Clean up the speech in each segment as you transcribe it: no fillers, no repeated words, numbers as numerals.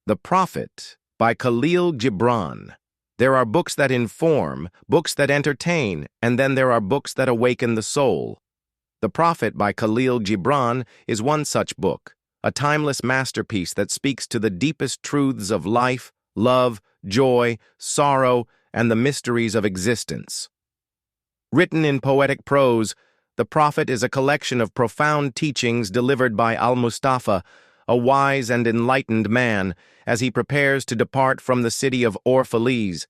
The Prophet by Khalil Gibran. There are books that inform, books that entertain, and then there are books that awaken the soul. The Prophet by Khalil Gibran is one such book, a timeless masterpiece that speaks to the deepest truths of life, love, joy, sorrow, and the mysteries of existence. Written in poetic prose, The Prophet is a collection of profound teachings delivered by Almustafa, a wise and enlightened man, as he prepares to depart from the city of Orphalese.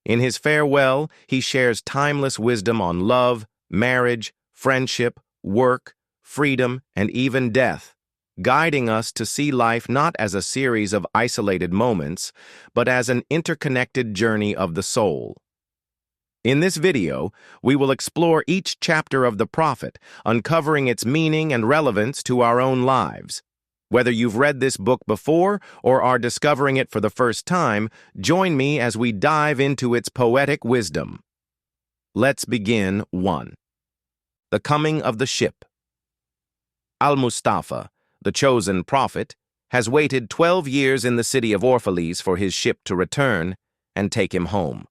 In his farewell, he shares timeless wisdom on love, marriage, friendship, work, freedom, and even death, guiding us to see life not as a series of isolated moments, but as an interconnected journey of the soul. In this video, we will explore each chapter of the Prophet, uncovering its meaning and relevance to our own lives. Whether you've read this book before or are discovering it for the first time, join me as we dive into its poetic wisdom. Let's begin. 1. The Coming of the Ship. Almustafa, the chosen prophet, has waited 12 years in the city of Orphalese for his ship to return and take him home.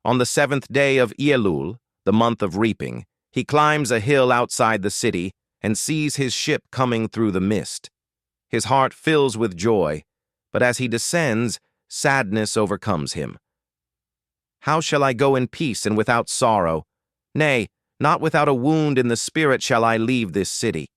On the 7th day of Elul, the month of reaping, he climbs a hill outside the city and sees his ship coming through the mist. His heart fills with joy, but as he descends, sadness overcomes him. How shall I go in peace and without sorrow? Nay, not without a wound in the spirit shall I leave this city.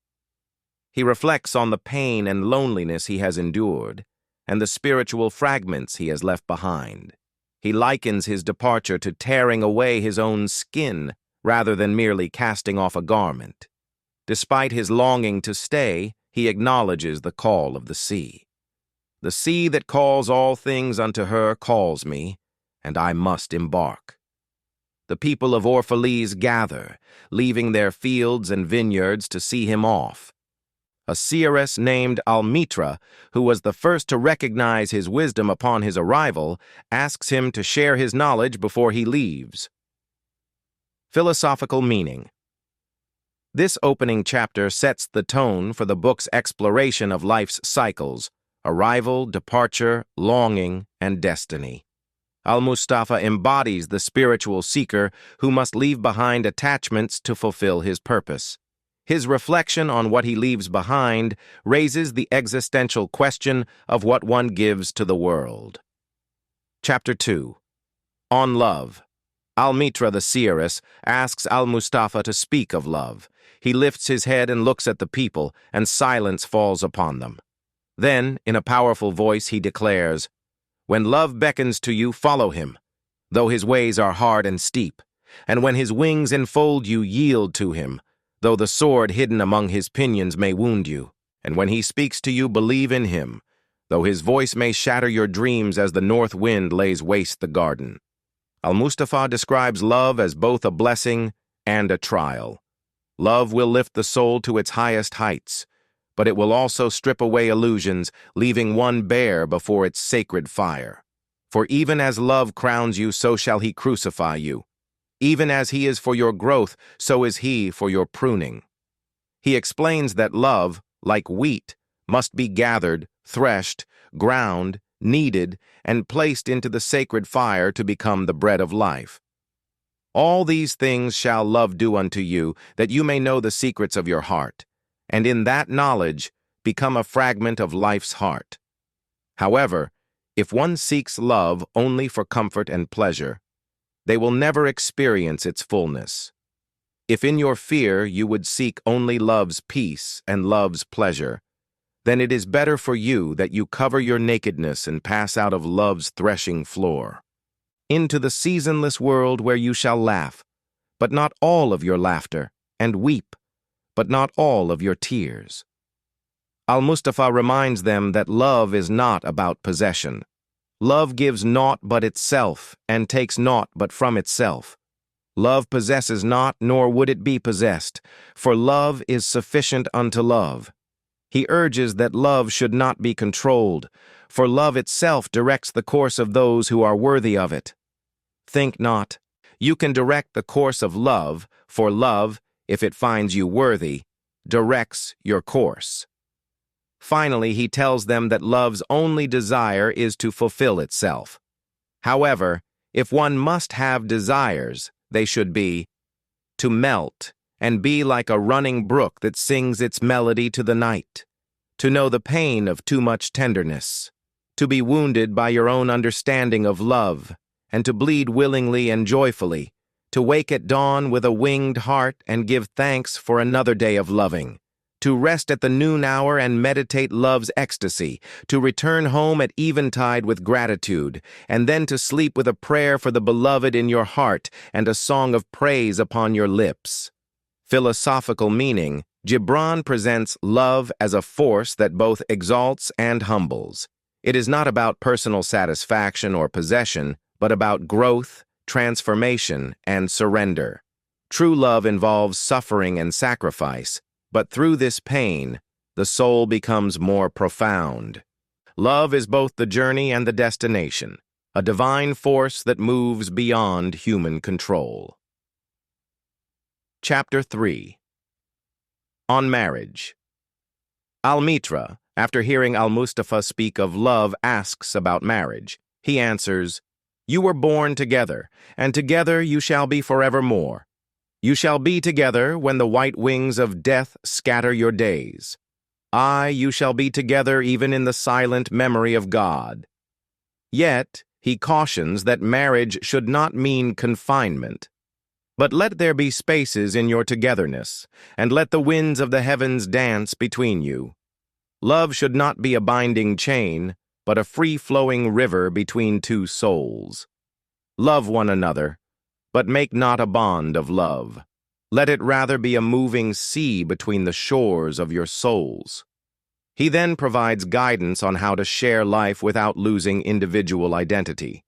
He reflects on the pain and loneliness he has endured, and the spiritual fragments he has left behind. He likens his departure to tearing away his own skin rather than merely casting off a garment. Despite his longing to stay, he acknowledges the call of the sea. The sea that calls all things unto her calls me, and I must embark. The people of Orphalese gather, leaving their fields and vineyards to see him off. A seeress named Almustafa, who was the first to recognize his wisdom upon his arrival, asks him to share his knowledge before he leaves. Philosophical meaning. This opening chapter sets the tone for the book's exploration of life's cycles: arrival, departure, longing, and destiny. Almustafa embodies the spiritual seeker who must leave behind attachments to fulfill his purpose. His reflection on what he leaves behind raises the existential question of what one gives to the world. Chapter 2. On Love. Almustafa the seeress asks Almustafa to speak of love. He lifts his head and looks at the people, and silence falls upon them. Then, in a powerful voice, he declares, "When love beckons to you, follow him, though his ways are hard and steep. And when his wings enfold you, yield to him, though the sword hidden among his pinions may wound you. And when he speaks to you, believe in him, though his voice may shatter your dreams as the north wind lays waste the garden." Almustafa describes love as both a blessing and a trial. Love will lift the soul to its highest heights, but it will also strip away illusions, leaving one bare before its sacred fire. For even as love crowns you, so shall he crucify you. Even as he is for your growth, so is he for your pruning. He explains that love, like wheat, must be gathered, threshed, ground, kneaded, and placed into the sacred fire to become the bread of life. All these things shall love do unto you, that you may know the secrets of your heart, and in that knowledge become a fragment of life's heart. However, if one seeks love only for comfort and pleasure, they will never experience its fullness. If in your fear you would seek only love's peace and love's pleasure, then it is better for you that you cover your nakedness and pass out of love's threshing floor into the seasonless world where you shall laugh, but not all of your laughter, and weep, but not all of your tears. Almustafa reminds them that love is not about possession. Love gives naught but itself, and takes naught but from itself. Love possesses not, nor would it be possessed, for love is sufficient unto love. He urges that love should not be controlled, for love itself directs the course of those who are worthy of it. Think not. You can direct the course of love, for love, if it finds you worthy, directs your course. Finally, he tells them that love's only desire is to fulfill itself. However, if one must have desires, they should be to melt and be like a running brook that sings its melody to the night, to know the pain of too much tenderness, to be wounded by your own understanding of love, and to bleed willingly and joyfully, to wake at dawn with a winged heart and give thanks for another day of loving, to rest at the noon hour and meditate love's ecstasy, to return home at eventide with gratitude, and then to sleep with a prayer for the beloved in your heart and a song of praise upon your lips. Philosophical meaning, Gibran presents love as a force that both exalts and humbles. It is not about personal satisfaction or possession, but about growth, transformation, and surrender. True love involves suffering and sacrifice, but through this pain, the soul becomes more profound. Love is both the journey and the destination, a divine force that moves beyond human control. Chapter 3. On Marriage. Al-Mitra, after hearing Almustafa speak of love, asks about marriage. He answers, "You were born together, and together you shall be forevermore. You shall be together when the white wings of death scatter your days. Aye, you shall be together even in the silent memory of God." Yet, he cautions that marriage should not mean confinement. But let there be spaces in your togetherness, and let the winds of the heavens dance between you. Love should not be a binding chain, but a free-flowing river between two souls. Love one another, but make not a bond of love. Let it rather be a moving sea between the shores of your souls. He then provides guidance on how to share life without losing individual identity.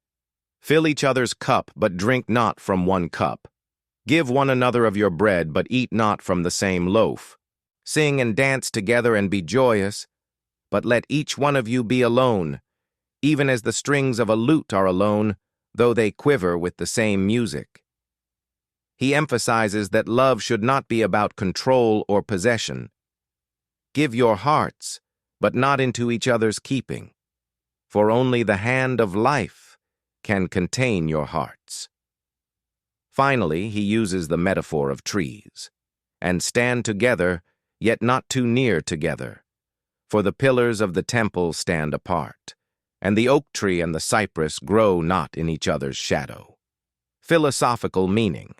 Fill each other's cup, but drink not from one cup. Give one another of your bread, but eat not from the same loaf. Sing and dance together and be joyous, but let each one of you be alone, even as the strings of a lute are alone, though they quiver with the same music. He emphasizes that love should not be about control or possession. Give your hearts, but not into each other's keeping, for only the hand of life can contain your hearts. Finally, he uses the metaphor of trees. And stand together, yet not too near together. For the pillars of the temple stand apart, and the oak tree and the cypress grow not in each other's shadow. Philosophical meaning.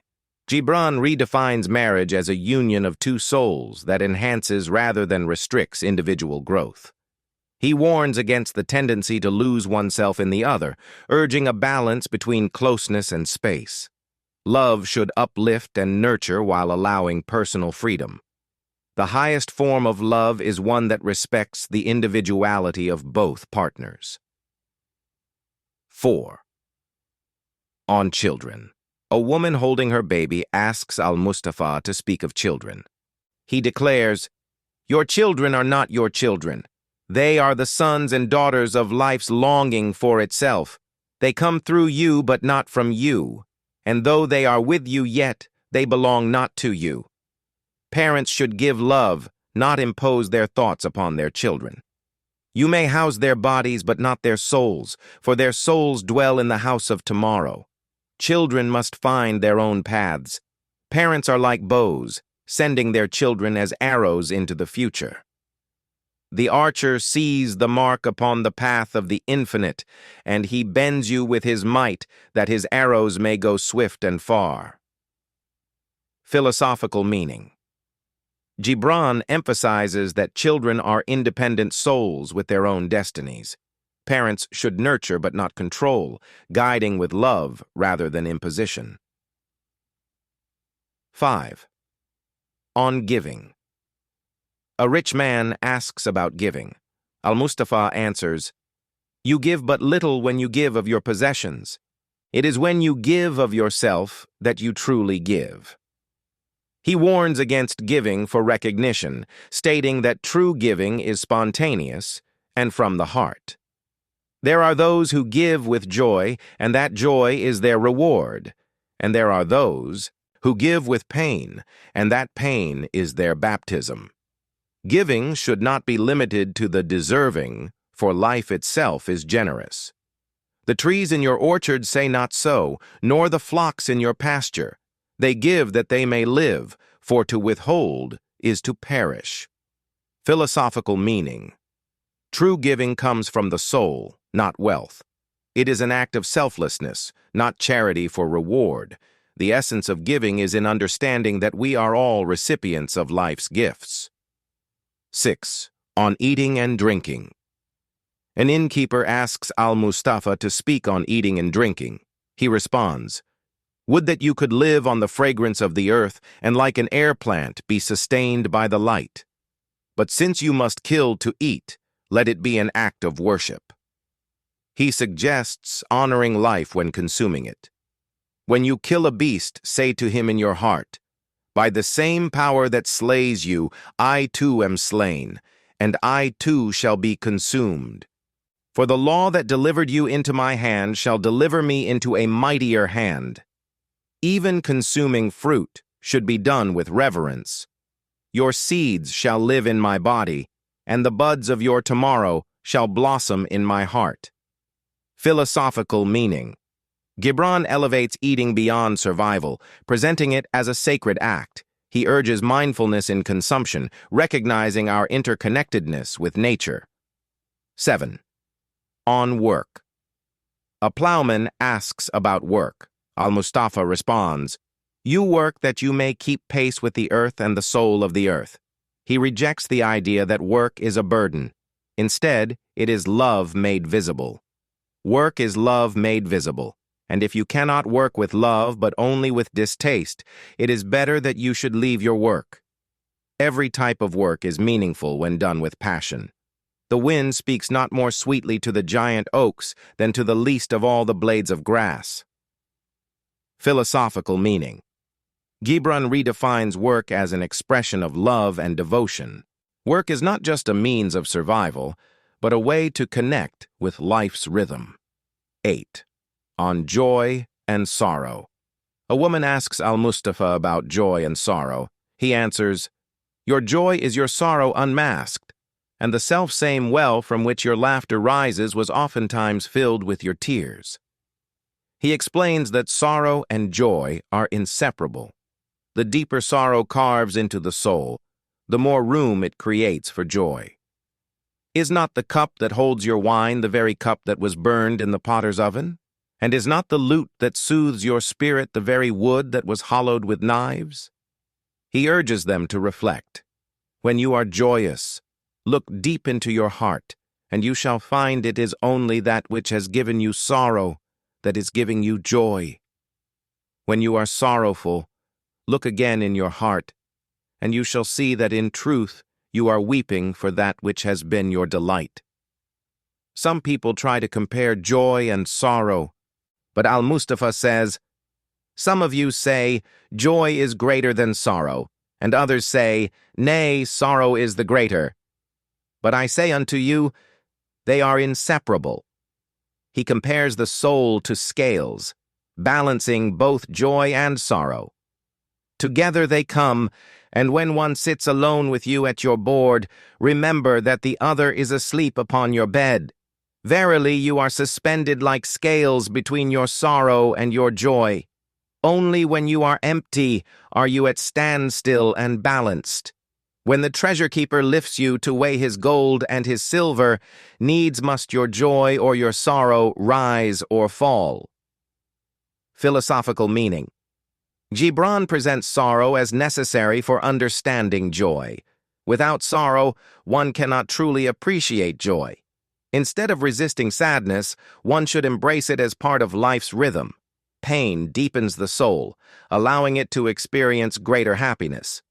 Gibran redefines marriage as a union of two souls that enhances rather than restricts individual growth. He warns against the tendency to lose oneself in the other, urging a balance between closeness and space. Love should uplift and nurture while allowing personal freedom. The highest form of love is one that respects the individuality of both partners. 4. On children. A woman holding her baby asks Almustafa to speak of children. He declares, "Your children are not your children. They are the sons and daughters of life's longing for itself. They come through you but not from you. And though they are with you yet, they belong not to you. Parents should give love, not impose their thoughts upon their children. You may house their bodies, but not their souls, for their souls dwell in the house of tomorrow. Children must find their own paths. Parents are like bows, sending their children as arrows into the future. The archer sees the mark upon the path of the infinite, and he bends you with his might, that his arrows may go swift and far." Philosophical meaning. Gibran emphasizes that children are independent souls with their own destinies. Parents should nurture but not control, guiding with love rather than imposition. 5. On giving. A rich man asks about giving. Almustafa answers, "You give but little when you give of your possessions. It is when you give of yourself that you truly give." He warns against giving for recognition, stating that true giving is spontaneous and from the heart. There are those who give with joy, and that joy is their reward. And there are those who give with pain, and that pain is their baptism. Giving should not be limited to the deserving, for life itself is generous. The trees in your orchard say not so, nor the flocks in your pasture. They give that they may live, for to withhold is to perish. Philosophical meaning. True giving comes from the soul, not wealth. It is an act of selflessness, not charity for reward. The essence of giving is in understanding that we are all recipients of life's gifts. 6. On eating and drinking. An innkeeper asks Almustafa to speak on eating and drinking. He responds, "Would that you could live on the fragrance of the earth and like an air plant be sustained by the light. But since you must kill to eat, let it be an act of worship." He suggests honoring life when consuming it. When you kill a beast, say to him in your heart, "By the same power that slays you, I too am slain, and I too shall be consumed. For the law that delivered you into my hand shall deliver me into a mightier hand." Even consuming fruit should be done with reverence. Your seeds shall live in my body, and the buds of your tomorrow shall blossom in my heart. Philosophical meaning. Gibran elevates eating beyond survival, presenting it as a sacred act. He urges mindfulness in consumption, recognizing our interconnectedness with nature. 7. On work. A plowman asks about work. Almustafa responds, "You work that you may keep pace with the earth and the soul of the earth." He rejects the idea that work is a burden. Instead, it is love made visible. Work is love made visible, and if you cannot work with love but only with distaste, it is better that you should leave your work. Every type of work is meaningful when done with passion. The wind speaks not more sweetly to the giant oaks than to the least of all the blades of grass. Philosophical meaning. Gibran redefines work as an expression of love and devotion. Work is not just a means of survival, but a way to connect with life's rhythm. 8. On joy and sorrow. A woman asks Almustafa about joy and sorrow. He answers, "Your joy is your sorrow unmasked, and the self-same well from which your laughter rises was oftentimes filled with your tears." He explains that sorrow and joy are inseparable. The deeper sorrow carves into the soul, the more room it creates for joy. Is not the cup that holds your wine the very cup that was burned in the potter's oven? And is not the lute that soothes your spirit the very wood that was hollowed with knives? He urges them to reflect. When you are joyous, look deep into your heart, and you shall find it is only that which has given you sorrow that is giving you joy. When you are sorrowful, look again in your heart, and you shall see that in truth you are weeping for that which has been your delight. Some people try to compare joy and sorrow, but Almustafa says, "Some of you say, joy is greater than sorrow, and others say, nay, sorrow is the greater. But I say unto you, they are inseparable." He compares the soul to scales, balancing both joy and sorrow. Together they come, and when one sits alone with you at your board, remember that the other is asleep upon your bed. Verily you are suspended like scales between your sorrow and your joy. Only when you are empty are you at standstill and balanced. When the treasure keeper lifts you to weigh his gold and his silver, needs must your joy or your sorrow rise or fall. Philosophical meaning. Gibran presents sorrow as necessary for understanding joy. Without sorrow, one cannot truly appreciate joy. Instead of resisting sadness, one should embrace it as part of life's rhythm. Pain deepens the soul, allowing it to experience greater happiness.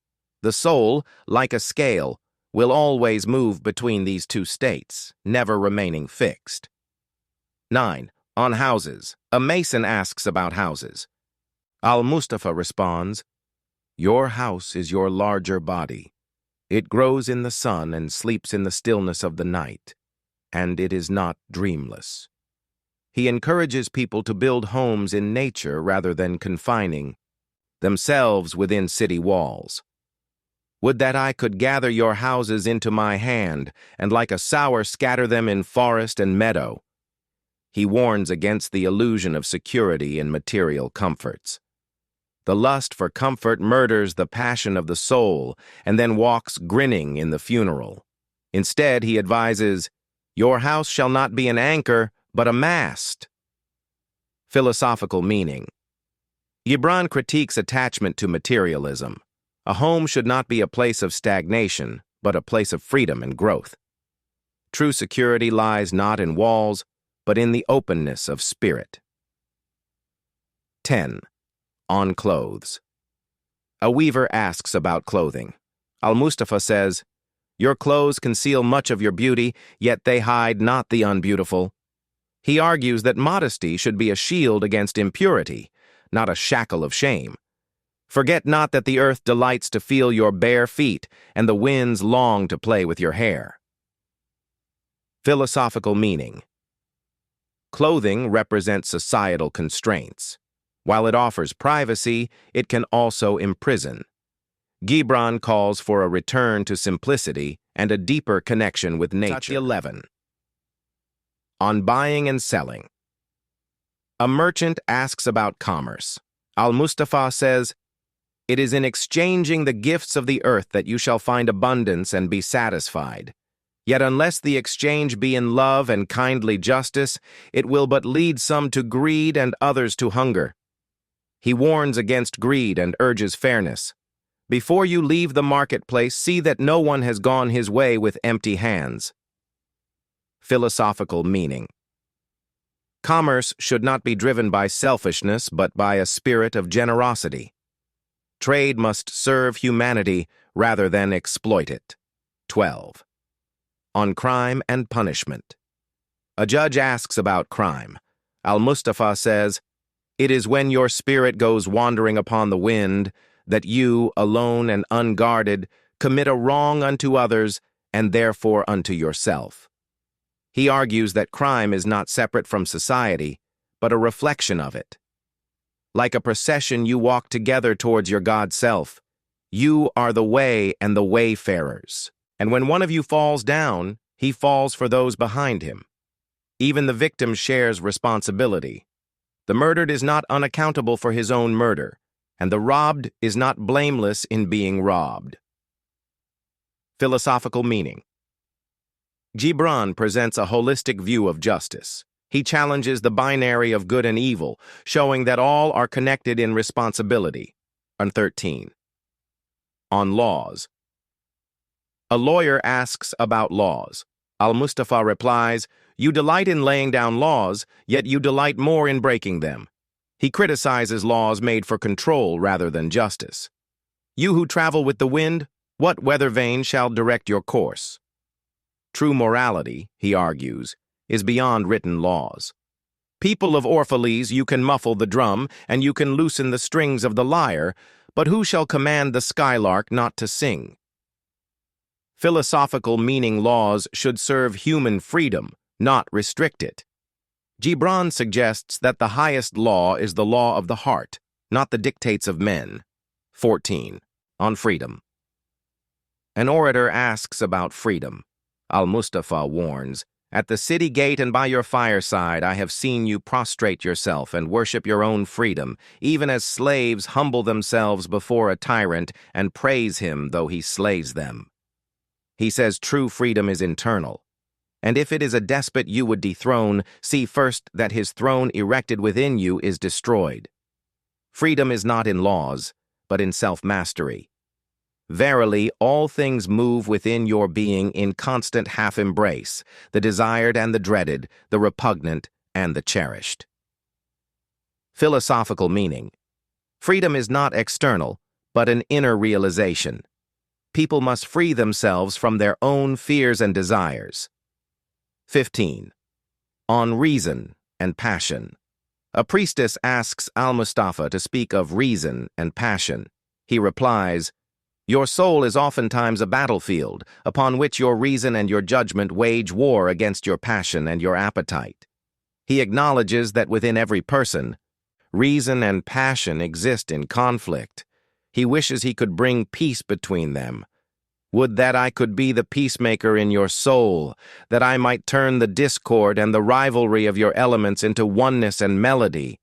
The soul, like a scale, will always move between these two states, never remaining fixed. 9. On houses. A mason asks about houses. Almustafa responds, "Your house is your larger body. It grows in the sun and sleeps in the stillness of the night, and it is not dreamless." He encourages people to build homes in nature rather than confining themselves within city walls. Would that I could gather your houses into my hand, and like a sower scatter them in forest and meadow. He warns against the illusion of security in material comforts. The lust for comfort murders the passion of the soul and then walks grinning in the funeral. Instead, he advises, "Your house shall not be an anchor, but a mast." Philosophical meaning. Gibran critiques attachment to materialism. A home should not be a place of stagnation, but a place of freedom and growth. True security lies not in walls, but in the openness of spirit. 10. On clothes. A weaver asks about clothing. Almustafa says, "Your clothes conceal much of your beauty, yet they hide not the unbeautiful." He argues that modesty should be a shield against impurity, not a shackle of shame. Forget not that the earth delights to feel your bare feet, and the winds long to play with your hair. Philosophical meaning. Clothing represents societal constraints. While it offers privacy, it can also imprison. Gibran calls for a return to simplicity and a deeper connection with nature. 11. On buying and selling. A merchant asks about commerce. Almustafa says, "It is in exchanging the gifts of the earth that you shall find abundance and be satisfied. Yet unless the exchange be in love and kindly justice, it will but lead some to greed and others to hunger." He warns against greed and urges fairness. Before you leave the marketplace, see that no one has gone his way with empty hands. Philosophical meaning. Commerce should not be driven by selfishness, but by a spirit of generosity. Trade must serve humanity rather than exploit it. 12. On crime and punishment. A judge asks about crime. Almustafa says, "It is when your spirit goes wandering upon the wind that you, alone and unguarded, commit a wrong unto others and therefore unto yourself." He argues that crime is not separate from society, but a reflection of it. Like a procession, you walk together towards your God self. You are the way and the wayfarers. And when one of you falls down, he falls for those behind him. Even the victim shares responsibility. The murdered is not unaccountable for his own murder, and the robbed is not blameless in being robbed. Philosophical meaning. Gibran presents a holistic view of justice. He challenges the binary of good and evil, showing that all are connected in responsibility. 13. On laws. A lawyer asks about laws. Almustafa replies, "You delight in laying down laws, yet you delight more in breaking them." He criticizes laws made for control rather than justice. "You who travel with the wind, what weather vane shall direct your course?" True morality, he argues, is beyond written laws. People of Orphalese, you can muffle the drum, and you can loosen the strings of the lyre, but who shall command the skylark not to sing? Philosophical meaning laws should serve human freedom, not restrict it. Gibran suggests that the highest law is the law of the heart, not the dictates of men. 14. On freedom. An orator asks about freedom. Almustafa warns, "At the city gate and by your fireside I have seen you prostrate yourself and worship your own freedom, even as slaves humble themselves before a tyrant and praise him though he slays them." He says true freedom is internal, and if it is a despot you would dethrone, see first that his throne erected within you is destroyed. Freedom is not in laws, but in self-mastery. Verily, all things move within your being in constant half-embrace, the desired and the dreaded, the repugnant and the cherished. Philosophical meaning. Freedom is not external, but an inner realization. People must free themselves from their own fears and desires. 15. On reason and passion. A priestess asks Almustafa to speak of reason and passion. He replies, "Your soul is oftentimes a battlefield, upon which your reason and your judgment wage war against your passion and your appetite." He acknowledges that within every person, reason and passion exist in conflict. He wishes he could bring peace between them, Would that I could be the peacemaker in your soul, that I might turn the discord and the rivalry of your elements into oneness and melody.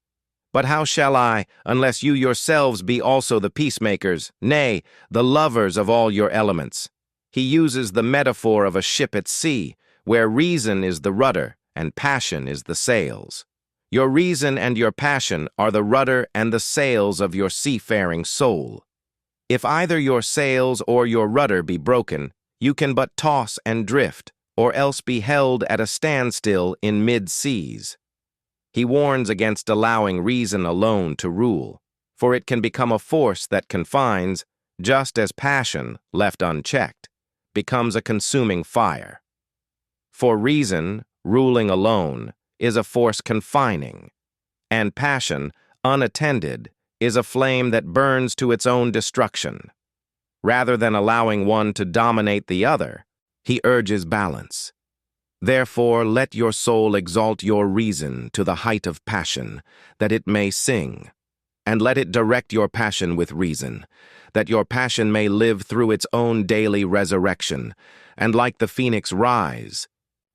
But how shall I, unless you yourselves be also the peacemakers, nay, the lovers of all your elements? He uses the metaphor of a ship at sea, where reason is the rudder and passion is the sails. Your reason and your passion are the rudder and the sails of your seafaring soul. If either your sails or your rudder be broken, you can but toss and drift, or else be held at a standstill in mid-seas. He warns against allowing reason alone to rule, for it can become a force that confines, just as passion, left unchecked, becomes a consuming fire. For reason, ruling alone, is a force confining, and passion, unattended, is a flame that burns to its own destruction. Rather than allowing one to dominate the other, he urges balance. Therefore, let your soul exalt your reason to the height of passion, that it may sing, and let it direct your passion with reason, that your passion may live through its own daily resurrection, and like the phoenix rise,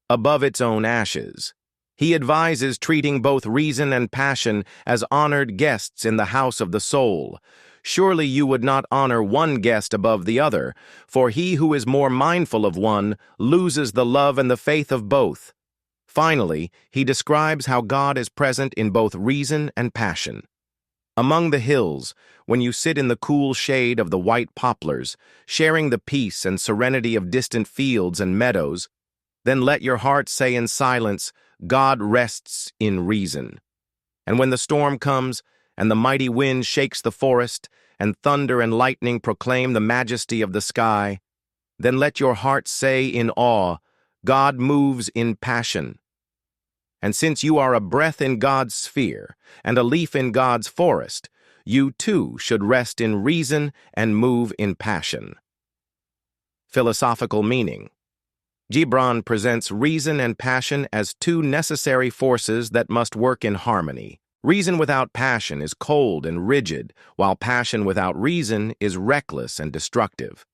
above its own ashes. He advises treating both reason and passion as honored guests in the house of the soul. Surely you would not honor one guest above the other, for he who is more mindful of one loses the love and the faith of both. Finally, he describes how God is present in both reason and passion. Among the hills, when you sit in the cool shade of the white poplars, sharing the peace and serenity of distant fields and meadows, then let your heart say in silence, God rests in reason. And when the storm comes, and the mighty wind shakes the forest, and thunder and lightning proclaim the majesty of the sky, then let your heart say in awe, God moves in passion. And since you are a breath in God's sphere, and a leaf in God's forest, you too should rest in reason and move in passion. Philosophical meaning. Gibran presents reason and passion as two necessary forces that must work in harmony. Reason without passion is cold and rigid, while passion without reason is reckless and destructive.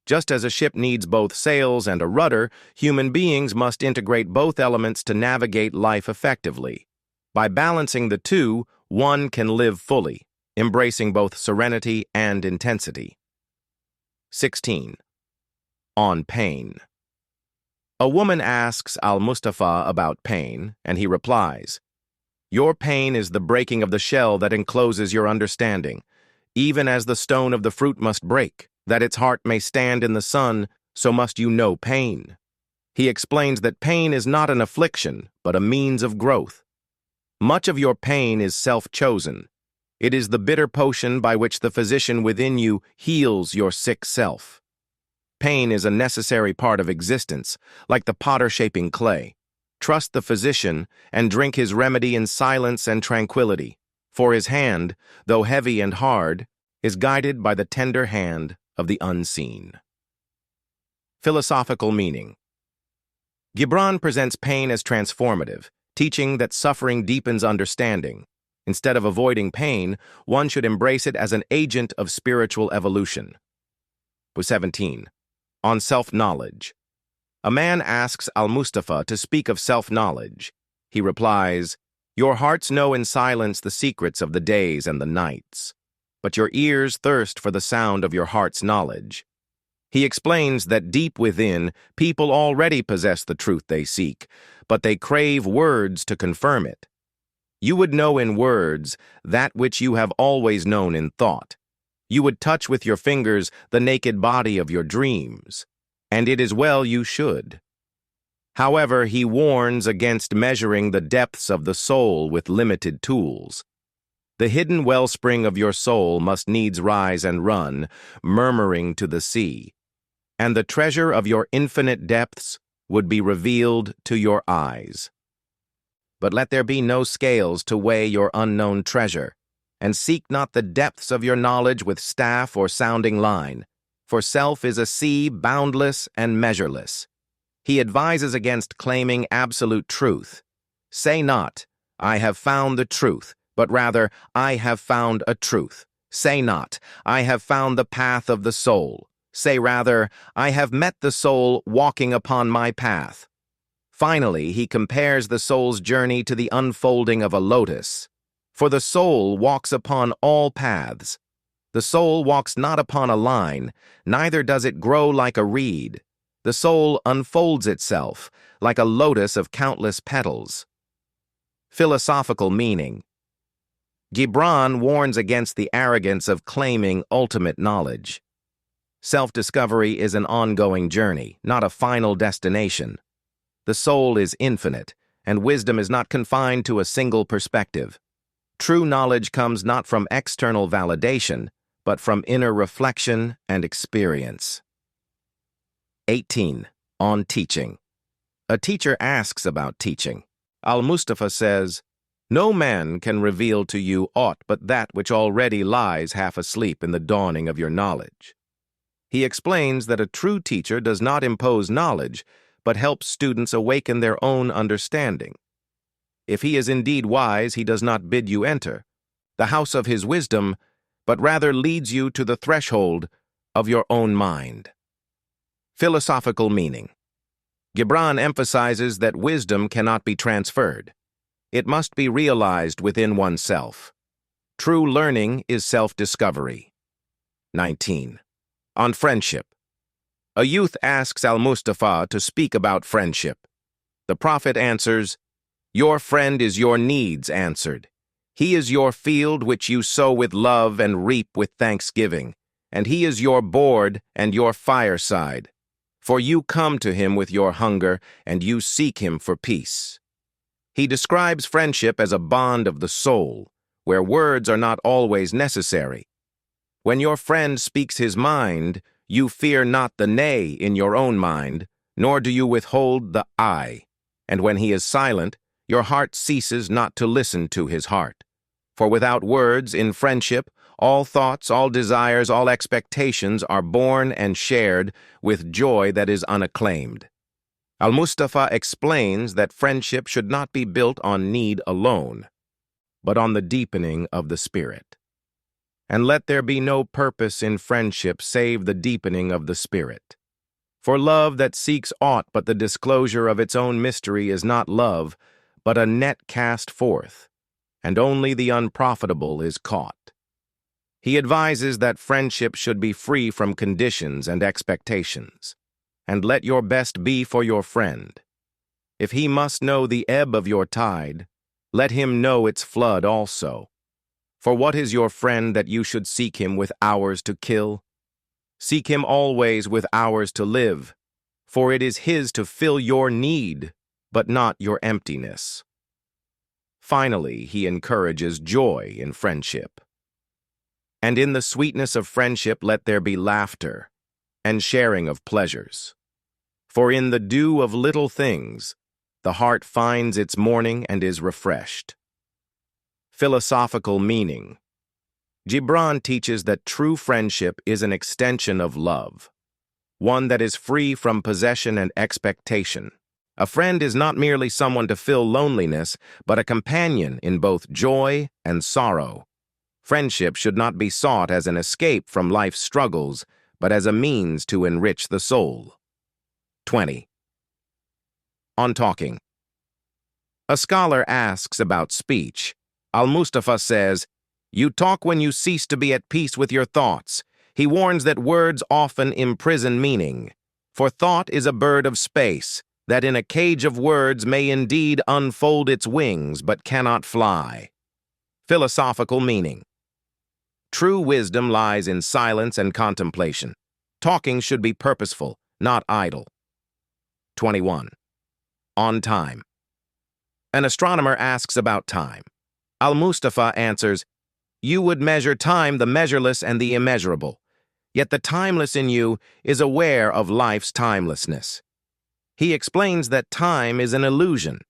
Just as a ship needs both sails and a rudder, human beings must integrate both elements to navigate life effectively. By balancing the two, one can live fully, embracing both serenity and intensity. 16. On pain. A woman asks Almustafa about pain, and he replies, Your pain is the breaking of the shell that encloses your understanding, even as the stone of the fruit must break, that its heart may stand in the sun, so must you know pain. He explains that pain is not an affliction, but a means of growth. Much of your pain is self-chosen. It is the bitter potion by which the physician within you heals your sick self. Pain is a necessary part of existence, like the potter shaping clay. Trust the physician and drink his remedy in silence and tranquility, for his hand, though heavy and hard, is guided by the tender hand of the unseen. Philosophical meaning. Gibran presents pain as transformative, teaching that suffering deepens understanding. Instead of avoiding pain, one should embrace it as an agent of spiritual evolution. 17. On self-knowledge. A man asks Almustafa to speak of self-knowledge. He replies, Your hearts know in silence the secrets of the days and the nights, but your ears thirst for the sound of your heart's knowledge. He explains that deep within, people already possess the truth they seek, but they crave words to confirm it. You would know in words that which you have always known in thought. You would touch with your fingers the naked body of your dreams, and it is well you should. However, he warns against measuring the depths of the soul with limited tools. The hidden wellspring of your soul must needs rise and run, murmuring to the sea, and the treasure of your infinite depths would be revealed to your eyes. But let there be no scales to weigh your unknown treasure, and seek not the depths of your knowledge with staff or sounding line, for self is a sea boundless and measureless. He advises against claiming absolute truth. Say not, I have found the truth, but rather, I have found a truth. Say not, I have found the path of the soul, Say rather, I have met the soul walking upon my path. Finally, he compares the soul's journey to the unfolding of a lotus. For the soul walks upon all paths. The soul walks not upon a line, neither does it grow like a reed. The soul unfolds itself, like a lotus of countless petals. Philosophical meaning. Gibran warns against the arrogance of claiming ultimate knowledge. Self-discovery is an ongoing journey, not a final destination. The soul is infinite, and wisdom is not confined to a single perspective. True knowledge comes not from external validation, but from inner reflection and experience. 18. On teaching. A teacher asks about teaching. Almustafa says, "No man can reveal to you aught but that which already lies half asleep in the dawning of your knowledge." He explains that a true teacher does not impose knowledge, but helps students awaken their own understanding. If he is indeed wise, he does not bid you enter the house of his wisdom, but rather leads you to the threshold of your own mind. Philosophical meaning. Gibran emphasizes that wisdom cannot be transferred. It must be realized within oneself. True learning is self-discovery. 19. On friendship. A youth asks Almustafa to speak about friendship. The prophet answers, "Your friend is your needs answered. He is your field which you sow with love and reap with thanksgiving, and he is your board and your fireside. For you come to him with your hunger, and you seek him for peace." He describes friendship as a bond of the soul, where words are not always necessary. When your friend speaks his mind, you fear not the nay in your own mind, nor do you withhold the I. And when he is silent, your heart ceases not to listen to his heart. For without words, in friendship, all thoughts, all desires, all expectations are born and shared with joy that is unacclaimed. Almustafa explains that friendship should not be built on need alone, but on the deepening of the spirit. And let there be no purpose in friendship save the deepening of the spirit. For love that seeks aught but the disclosure of its own mystery is not love, but a net cast forth, and only the unprofitable is caught. He advises that friendship should be free from conditions and expectations, and let your best be for your friend. If he must know the ebb of your tide, let him know its flood also. For what is your friend that you should seek him with hours to kill? Seek him always with hours to live, for it is his to fill your need, but not your emptiness. Finally, he encourages joy in friendship. And in the sweetness of friendship let there be laughter and sharing of pleasures. For in the dew of little things, the heart finds its morning and is refreshed. Philosophical meaning. Gibran teaches that true friendship is an extension of love, one that is free from possession and expectation. A friend is not merely someone to fill loneliness, but a companion in both joy and sorrow. Friendship should not be sought as an escape from life's struggles, but as a means to enrich the soul. 20. On talking. A scholar asks about speech. Almustafa says, "You talk when you cease to be at peace with your thoughts." He warns that words often imprison meaning. For thought is a bird of space, that in a cage of words may indeed unfold its wings, but cannot fly. Philosophical meaning. True wisdom lies in silence and contemplation. Talking should be purposeful, not idle. 21. On time. An astronomer asks about time. Almustafa answers, "You would measure time, the measureless and the immeasurable. Yet the timeless in you is aware of life's timelessness." He explains that time is an illusion,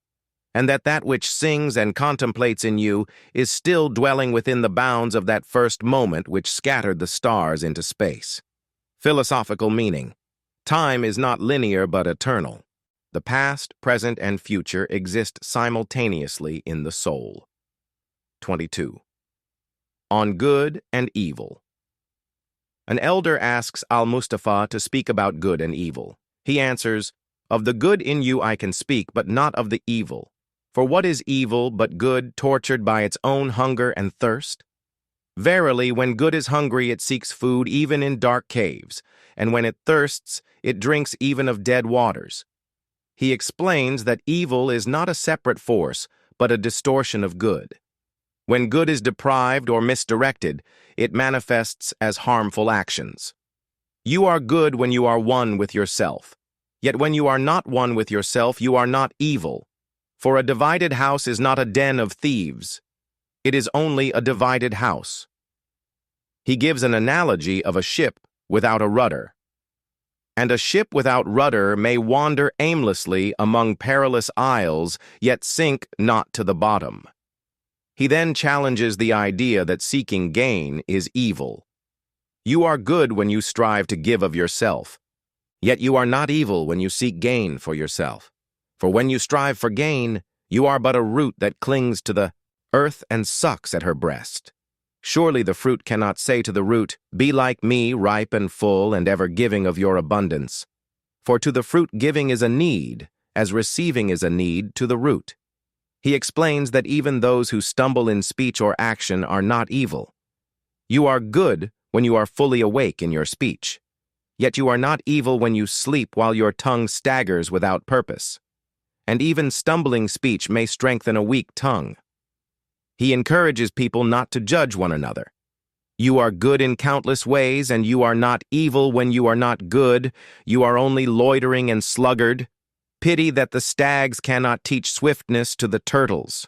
and that which sings and contemplates in you is still dwelling within the bounds of that first moment which scattered the stars into space. Philosophical meaning. Time is not linear but eternal. The past, present, and future exist simultaneously in the soul. 22. On good and evil. An elder asks Almustafa to speak about good and evil. He answers, "Of the good in you I can speak, but not of the evil. For what is evil but good tortured by its own hunger and thirst? Verily, when good is hungry, it seeks food even in dark caves, and when it thirsts, it drinks even of dead waters." He explains that evil is not a separate force, but a distortion of good. When good is deprived or misdirected, it manifests as harmful actions. You are good when you are one with yourself. Yet when you are not one with yourself, you are not evil. For a divided house is not a den of thieves. It is only a divided house. He gives an analogy of a ship without a rudder. And a ship without rudder may wander aimlessly among perilous isles, yet sink not to the bottom. He then challenges the idea that seeking gain is evil. You are good when you strive to give of yourself, yet you are not evil when you seek gain for yourself. For when you strive for gain, you are but a root that clings to the earth and sucks at her breast. Surely the fruit cannot say to the root, "Be like me, ripe and full, and ever giving of your abundance." For to the fruit giving is a need, as receiving is a need to the root. He explains that even those who stumble in speech or action are not evil. You are good when you are fully awake in your speech. Yet you are not evil when you sleep while your tongue staggers without purpose. And even stumbling speech may strengthen a weak tongue. He encourages people not to judge one another. You are good in countless ways, and you are not evil when you are not good. You are only loitering and sluggard. Pity that the stags cannot teach swiftness to the turtles.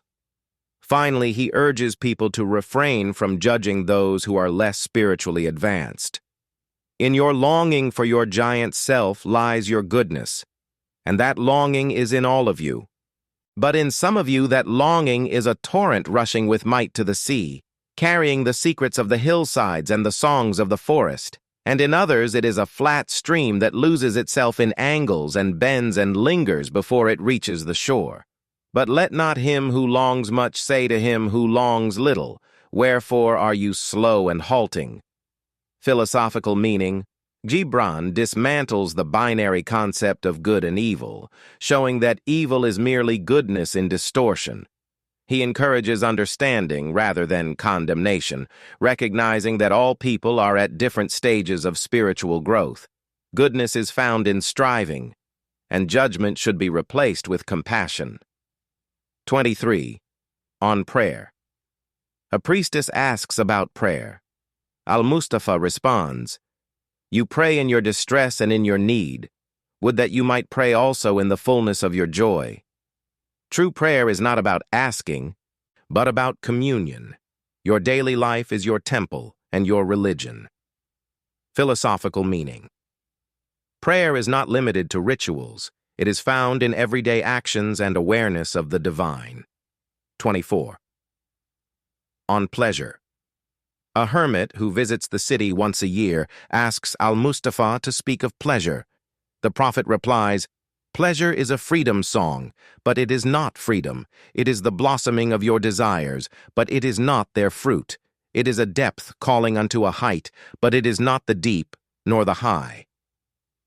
Finally, he urges people to refrain from judging those who are less spiritually advanced. In your longing for your giant self lies your goodness, and that longing is in all of you. But in some of you that longing is a torrent rushing with might to the sea, carrying the secrets of the hillsides and the songs of the forest. And in others it is a flat stream that loses itself in angles and bends and lingers before it reaches the shore. But let not him who longs much say to him who longs little, "Wherefore are you slow and halting?" Philosophical meaning: Gibran dismantles the binary concept of good and evil, showing that evil is merely goodness in distortion. He encourages understanding rather than condemnation, recognizing that all people are at different stages of spiritual growth. Goodness is found in striving, and judgment should be replaced with compassion. 23. On prayer. A priestess asks about prayer. Almustafa responds, "You pray in your distress and in your need. Would that you might pray also in the fullness of your joy." True prayer is not about asking, but about communion. Your daily life is your temple and your religion. Philosophical meaning. Prayer is not limited to rituals. It is found in everyday actions and awareness of the divine. 24. On pleasure. A hermit who visits the city once a year asks Almustafa to speak of pleasure. The prophet replies, "Pleasure is a freedom song, but it is not freedom. It is the blossoming of your desires, but it is not their fruit. It is a depth calling unto a height, but it is not the deep, nor the high.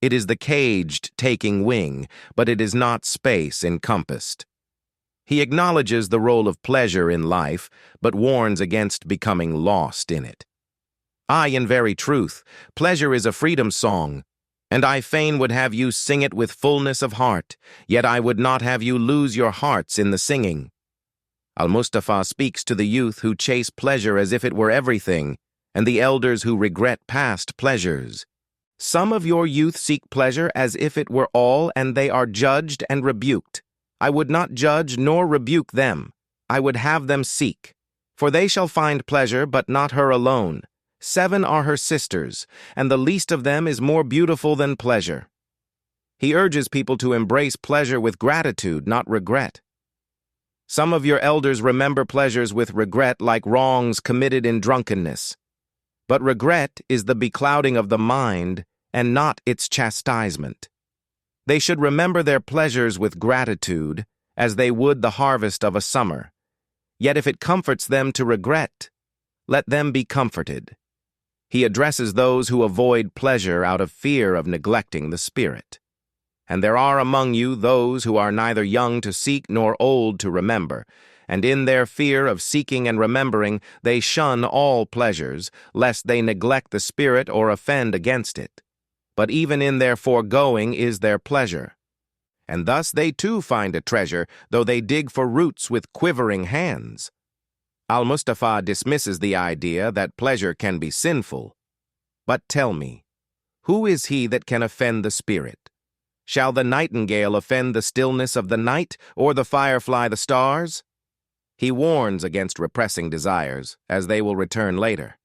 It is the caged taking wing, but it is not space encompassed." He acknowledges the role of pleasure in life, but warns against becoming lost in it. "I, in very truth, pleasure is a freedom song, and I fain would have you sing it with fullness of heart, yet I would not have you lose your hearts in the singing." Almustafa speaks to the youth who chase pleasure as if it were everything, and the elders who regret past pleasures. Some of your youth seek pleasure as if it were all, and they are judged and rebuked. I would not judge nor rebuke them. I would have them seek. For they shall find pleasure, but not her alone. 7 are her sisters, and the least of them is more beautiful than pleasure. He urges people to embrace pleasure with gratitude, not regret. Some of your elders remember pleasures with regret like wrongs committed in drunkenness. But regret is the beclouding of the mind and not its chastisement. They should remember their pleasures with gratitude, as they would the harvest of a summer. Yet if it comforts them to regret, let them be comforted. He addresses those who avoid pleasure out of fear of neglecting the spirit. And there are among you those who are neither young to seek nor old to remember, and in their fear of seeking and remembering they shun all pleasures, lest they neglect the spirit or offend against it. But even in their foregoing is their pleasure. And thus they too find a treasure, though they dig for roots with quivering hands. Almustafa dismisses the idea that pleasure can be sinful. But tell me, who is he that can offend the spirit? Shall the nightingale offend the stillness of the night, or the firefly the stars? He warns against repressing desires, as they will return later.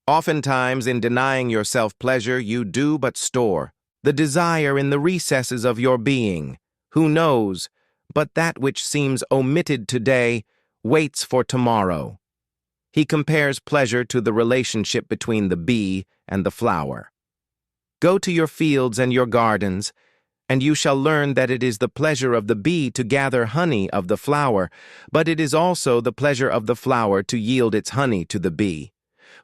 Oftentimes, in denying yourself pleasure, you do but store the desire in the recesses of your being. Who knows, but that which seems omitted today waits for tomorrow. He compares pleasure to the relationship between the bee and the flower. Go to your fields and your gardens, and you shall learn that it is the pleasure of the bee to gather honey of the flower, but it is also the pleasure of the flower to yield its honey to the bee.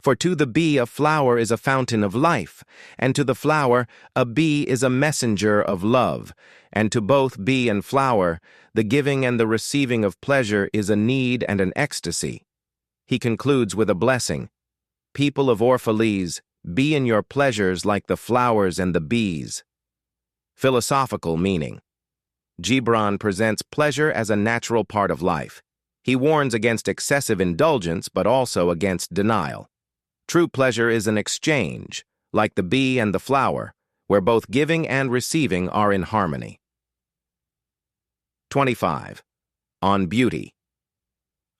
For to the bee a flower is a fountain of life, and to the flower a bee is a messenger of love, and to both bee and flower the giving and the receiving of pleasure is a need and an ecstasy. He concludes with a blessing. People of Orphalese, be in your pleasures like the flowers and the bees. Philosophical meaning. Gibran presents pleasure as a natural part of life. He warns against excessive indulgence, but also against denial. True pleasure is an exchange, like the bee and the flower, where both giving and receiving are in harmony. 25. On beauty.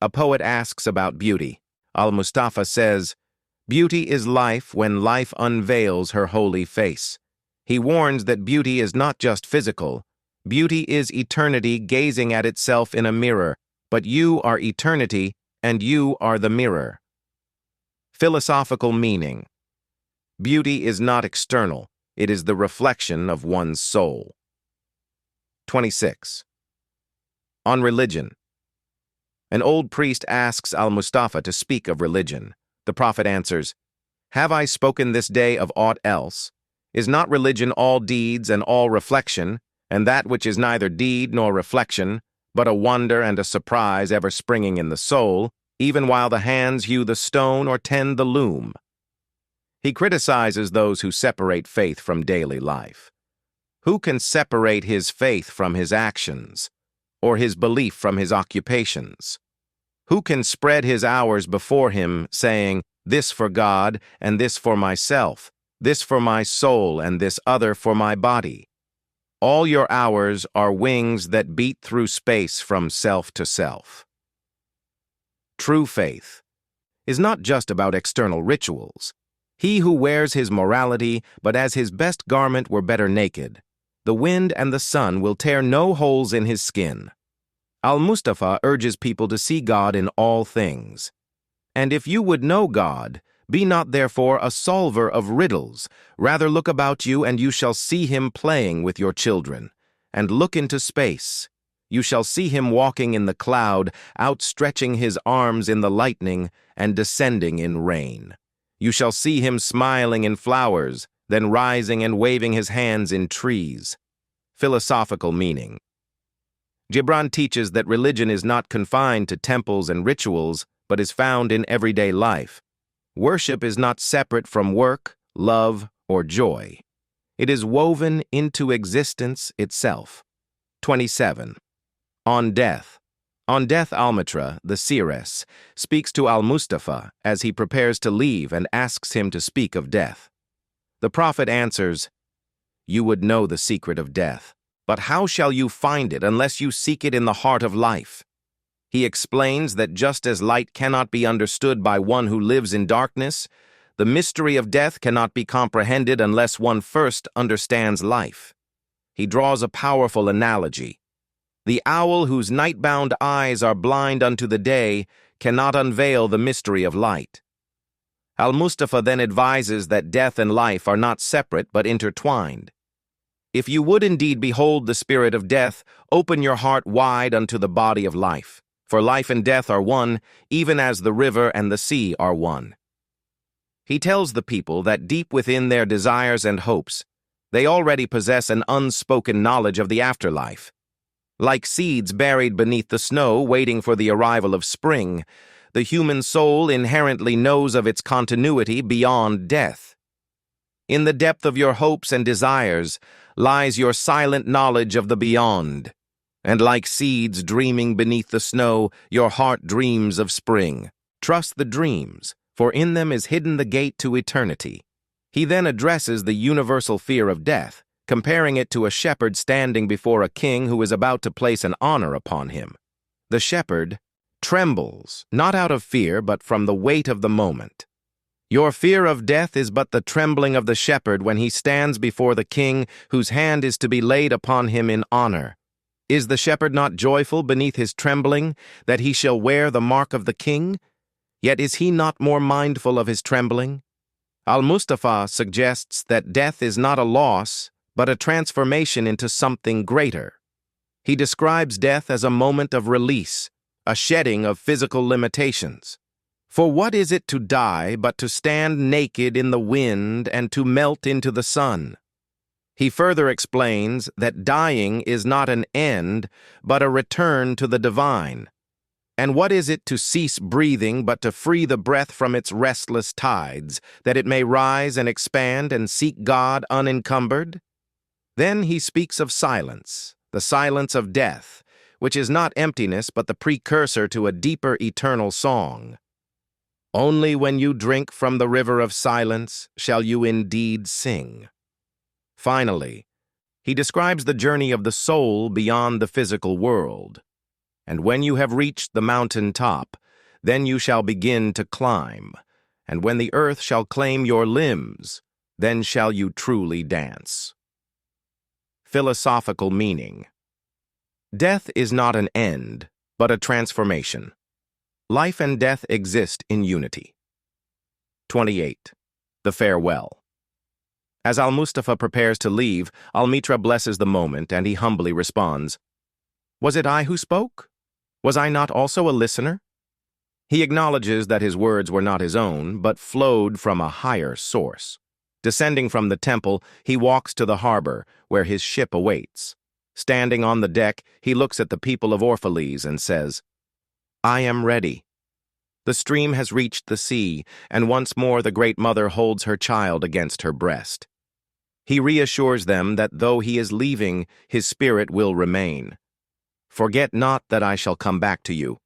A poet asks about beauty. Almustafa says, "Beauty is life when life unveils her holy face." He warns that beauty is not just physical. Beauty is eternity gazing at itself in a mirror, but you are eternity, and you are the mirror. Philosophical meaning. Beauty is not external. It is the reflection of one's soul. 26. On religion. An old priest asks Almustafa to speak of religion. The prophet answers, "Have I spoken this day of aught else? Is not religion all deeds and all reflection, and that which is neither deed nor reflection, but a wonder and a surprise ever springing in the soul, even while the hands hew the stone or tend the loom?" He criticizes those who separate faith from daily life. Who can separate his faith from his actions, or his belief from his occupations? Who can spread his hours before him, saying, "This for God, and this for myself, this for my soul, and this other for my body"? All your hours are wings that beat through space from self to self. True faith is not just about external rituals. He who wears his morality, but as his best garment were better naked, the wind and the sun will tear no holes in his skin. Almustafa urges people to see God in all things. And if you would know God, be not therefore a solver of riddles, rather look about you and you shall see him playing with your children. And look into space. You shall see him walking in the cloud, outstretching his arms in the lightning, and descending in rain. You shall see him smiling in flowers, then rising and waving his hands in trees. Philosophical meaning. Gibran teaches that religion is not confined to temples and rituals, but is found in everyday life. Worship is not separate from work, love, or joy. It is woven into existence itself. 27. On death. On death, Almitra, the seeress, speaks to Almustafa as he prepares to leave and asks him to speak of death. The prophet answers, "You would know the secret of death, but how shall you find it unless you seek it in the heart of life?" He explains that just as light cannot be understood by one who lives in darkness, the mystery of death cannot be comprehended unless one first understands life. He draws a powerful analogy. The owl whose night-bound eyes are blind unto the day cannot unveil the mystery of light. Almustafa then advises that death and life are not separate but intertwined. If you would indeed behold the spirit of death, open your heart wide unto the body of life. For life and death are one, even as the river and the sea are one. He tells the people that deep within their desires and hopes, they already possess an unspoken knowledge of the afterlife. Like seeds buried beneath the snow waiting for the arrival of spring, the human soul inherently knows of its continuity beyond death. In the depth of your hopes and desires lies your silent knowledge of the beyond. And like seeds dreaming beneath the snow, your heart dreams of spring. Trust the dreams, for in them is hidden the gate to eternity. He then addresses the universal fear of death, comparing it to a shepherd standing before a king who is about to place an honor upon him. The shepherd trembles, not out of fear, but from the weight of the moment. Your fear of death is but the trembling of the shepherd when he stands before the king whose hand is to be laid upon him in honor. Is the shepherd not joyful beneath his trembling, that he shall wear the mark of the king? Yet is he not more mindful of his trembling? Almustafa suggests that death is not a loss, but a transformation into something greater. He describes death as a moment of release, a shedding of physical limitations. For what is it to die but to stand naked in the wind and to melt into the sun? He further explains that dying is not an end, but a return to the divine. And what is it to cease breathing but to free the breath from its restless tides, that it may rise and expand and seek God unencumbered? Then he speaks of silence, the silence of death, which is not emptiness but the precursor to a deeper eternal song. Only when you drink from the river of silence shall you indeed sing. Finally, he describes the journey of the soul beyond the physical world. And when you have reached the mountain top, then you shall begin to climb. And when the earth shall claim your limbs, then shall you truly dance. Philosophical meaning. Death is not an end, but a transformation. Life and death exist in unity. 28. The farewell. As Almustafa prepares to leave, Almitra blesses the moment and he humbly responds, "Was it I who spoke? Was I not also a listener?" He acknowledges that his words were not his own, but flowed from a higher source. Descending from the temple, he walks to the harbor, where his ship awaits. Standing on the deck, he looks at the people of Orphalese and says, "I am ready." The stream has reached the sea, and once more the Great Mother holds her child against her breast. He reassures them that though he is leaving, his spirit will remain. "Forget not that I shall come back to you.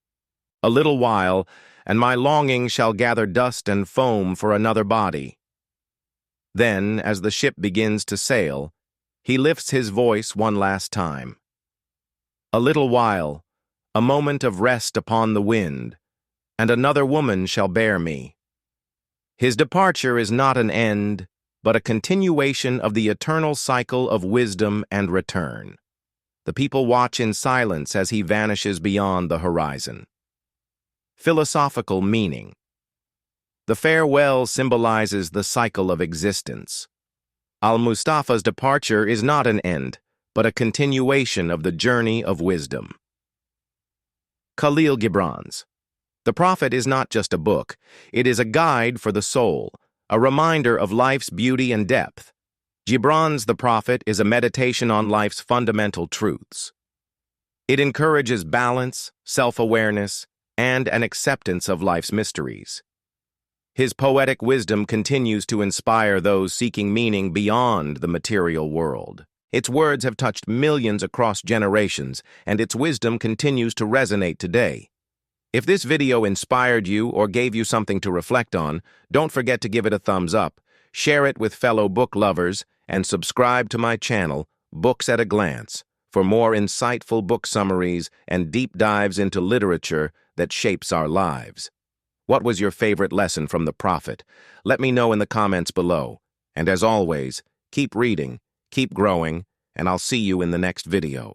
A little while, and my longing shall gather dust and foam for another body." Then, as the ship begins to sail, he lifts his voice one last time. "A little while, a moment of rest upon the wind, and another woman shall bear me." His departure is not an end, but a continuation of the eternal cycle of wisdom and return. The people watch in silence as he vanishes beyond the horizon. Philosophical meaning. The farewell symbolizes the cycle of existence. Al-Mustafa's departure is not an end, but a continuation of the journey of wisdom. Khalil Gibran's. The Prophet is not just a book, it is a guide for the soul, a reminder of life's beauty and depth. Gibran's The Prophet is a meditation on life's fundamental truths. It encourages balance, self-awareness, and an acceptance of life's mysteries. His poetic wisdom continues to inspire those seeking meaning beyond the material world. Its words have touched millions across generations, and its wisdom continues to resonate today. If this video inspired you or gave you something to reflect on, don't forget to give it a thumbs up, share it with fellow book lovers, and subscribe to my channel, Books at a Glance, for more insightful book summaries and deep dives into literature that shapes our lives. What was your favorite lesson from the Prophet? Let me know in the comments below. And as always, keep reading, keep growing, and I'll see you in the next video.